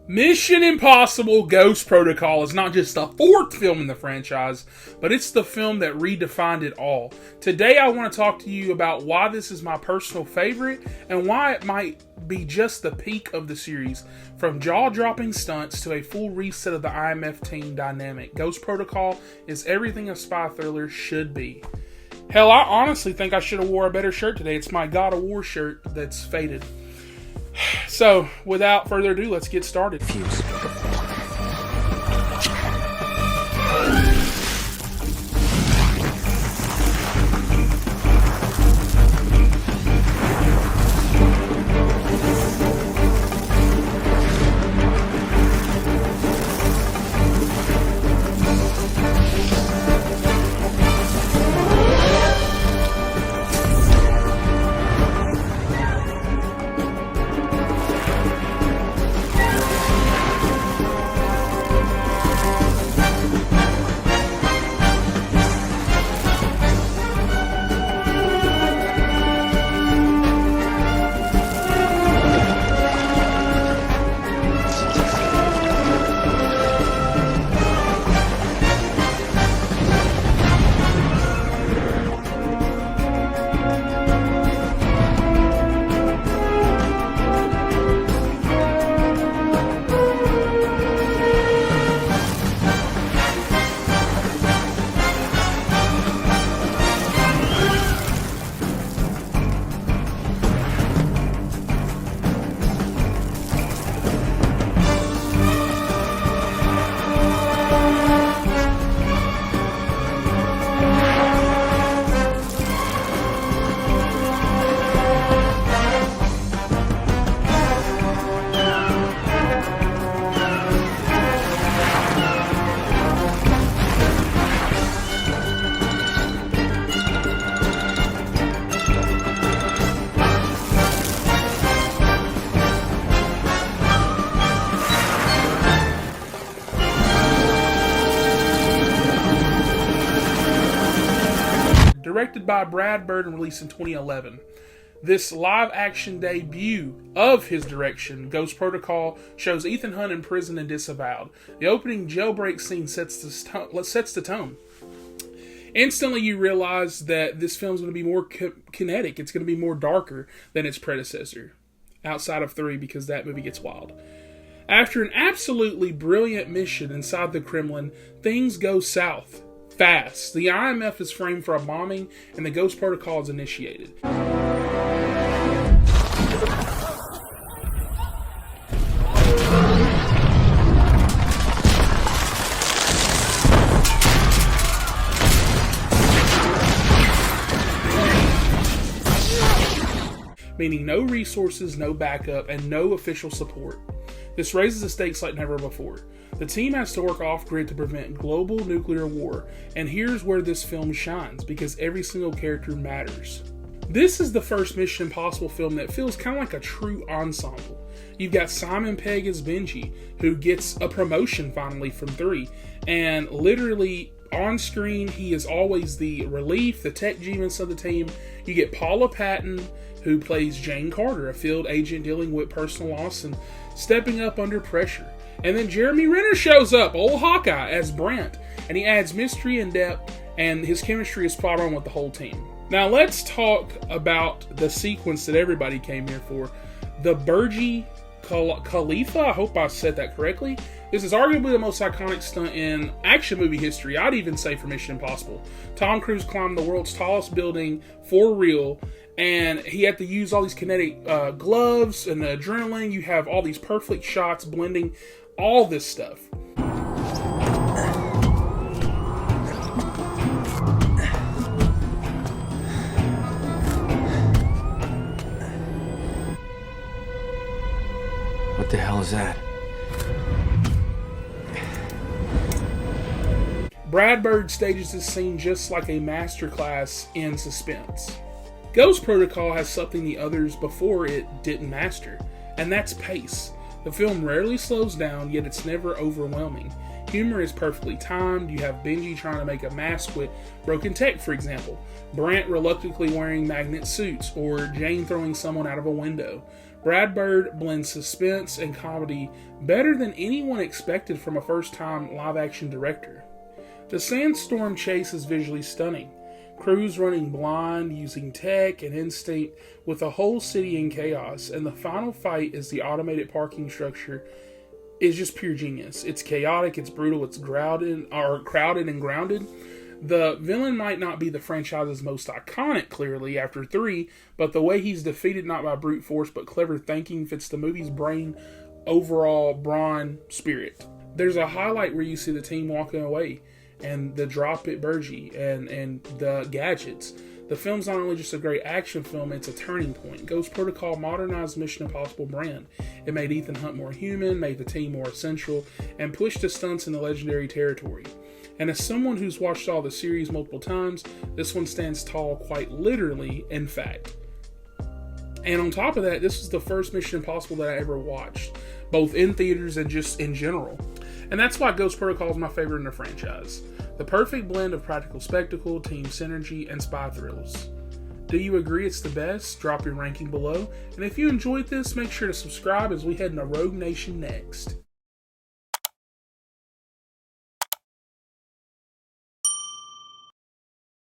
Mission Impossible Ghost Protocol is not just the fourth film in the franchise, but it's the film that redefined it all. Today I want to talk to you about why this is my personal favorite and why it might be just the peak of the series. From jaw-dropping stunts to a full reset of the IMF team dynamic, Ghost Protocol is everything a spy thriller should be. Hell, I honestly think I should have wore a better shirt today. It's my God of War shirt that's faded. So, without further ado, let's get started. Fuse. Directed by Brad Bird and released in 2011. This live-action debut of his direction, Ghost Protocol, shows Ethan Hunt in prison and disavowed. The opening jailbreak scene sets the tone. Instantly you realize that this film is going to be more kinetic. It's going to be more darker than its predecessor. Outside of 3, because that movie gets wild. After an absolutely brilliant mission inside the Kremlin, things go south. Fast. The IMF is framed for a bombing, and the Ghost Protocol is initiated. Meaning no resources, no backup, and no official support. This raises the stakes like never before. The team has to work off-grid to prevent global nuclear war, and here's where this film shines, because every single character matters. This is the first Mission Impossible film that feels kind of like a true ensemble. You've got Simon Pegg as Benji, who gets a promotion finally from 3, and literally on screen he is always the relief, the tech genius of the team. You get Paula Patton, who plays Jane Carter, a field agent dealing with personal loss and stepping up under pressure. And then Jeremy Renner shows up, old Hawkeye, as Brant, and he adds mystery and depth, and his chemistry is spot on with the whole team. Now let's talk about the sequence that everybody came here for. The Burj Khalifa, I hope I said that correctly. This is arguably the most iconic stunt in action movie history, I'd even say, for Mission Impossible. Tom Cruise climbed the world's tallest building for real, and he had to use all these kinetic gloves and the adrenaline. You have all these perfect shots blending all this stuff. What the hell is that? Brad Bird stages this scene just like a masterclass in suspense. Ghost Protocol has something the others before it didn't master, and that's pace. The film rarely slows down, yet it's never overwhelming. Humor is perfectly timed. You have Benji trying to make a mask with broken tech, for example. Brant reluctantly wearing magnet suits, or Jane throwing someone out of a window. Brad Bird blends suspense and comedy better than anyone expected from a first-time live-action director. The sandstorm chase is visually stunning. Crews running blind, using tech and instinct with a whole city in chaos, and the final fight is the automated parking structure is just pure genius. It's chaotic, it's brutal, it's crowded and grounded. The villain might not be the franchise's most iconic, clearly, after 3, but the way he's defeated not by brute force but clever thinking fits the movie's overall brawn spirit. There's a highlight where you see the team walking away, and the drop at Burji and the gadgets. The film's not only just a great action film, it's a turning point. Ghost Protocol modernized Mission Impossible brand. It made Ethan Hunt more human, made the team more essential, and pushed the stunts into legendary territory. And as someone who's watched all the series multiple times, this one stands tall quite literally, in fact. And on top of that, this was the first Mission Impossible that I ever watched, both in theaters and just in general. And that's why Ghost Protocol is my favorite in the franchise. The perfect blend of practical spectacle, team synergy, and spy thrills. Do you agree it's the best? Drop your ranking below. And if you enjoyed this, make sure to subscribe as we head into Rogue Nation next.